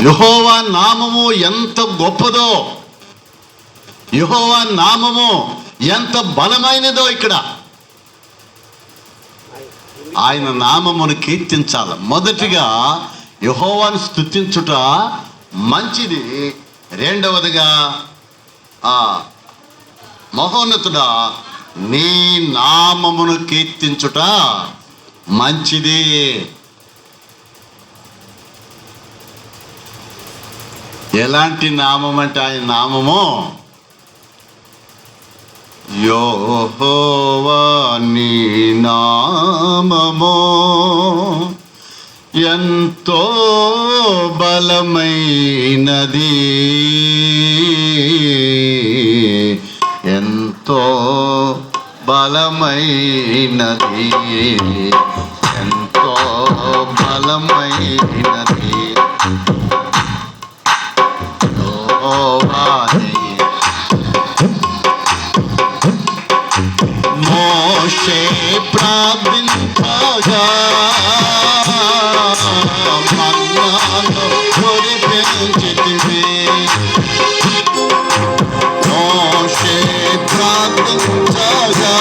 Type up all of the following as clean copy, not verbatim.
యెహోవా నామము ఎంత గొప్పదో, యెహోవా నామము ఎంత బలమైనదో. ఇక్కడ ఆయన నామమును కీర్తించాలి. మొదటిగా యెహోవాను స్తుతించుట మంచిది. రెండవదిగా మహోన్నతుడా నీ నామమును కీర్తించుట మంచిది. ఎలాంటి నామం అంటే ఆయన నామము యెహోవా నీ నామము ఎంతో బలమైనది, ఎంతో బలమైనది, ఎంతో బలమైనది. మోషే ప్రార్థించగా మన్నాను కురిపించితివి. మోషే ప్రార్థించగా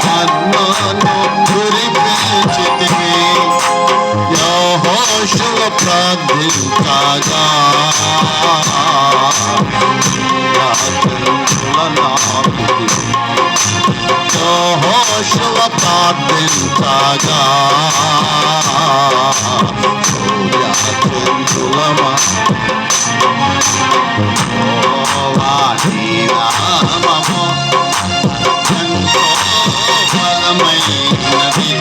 మన్నాను కురిపించితివి. యెహోషువ ప్రార్థించగా యెహోషువ ప్రార్థించగా సూర్యచంద్రులమా యెహోవా నీ నామము ఎంతో బలమైనది,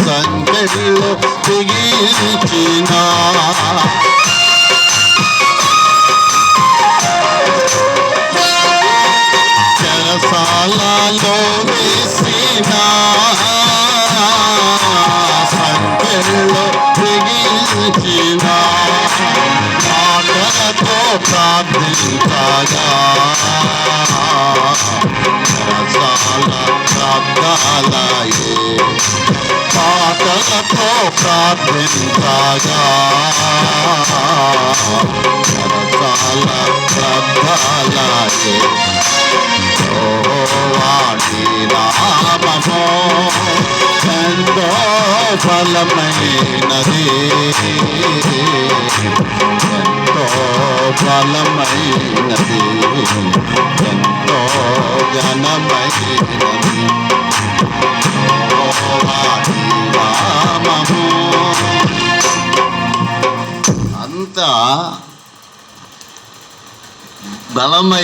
సంకెళ్ళు బిగించిన చెరసాలలో వేసిన సంకెళ్ళు బిగించిన మాటలతో ప్రార్థించగా ప్రార్థాలయే పాటలతో ప్రార్థించగా ప్రార్థాలయే యెహోవా నీ నామము ఎంతో బలమైనది, ఎంతో బలమైనది, ఎంతో ఘనమైనది. యెహోవా నీ నామము అంత బలమై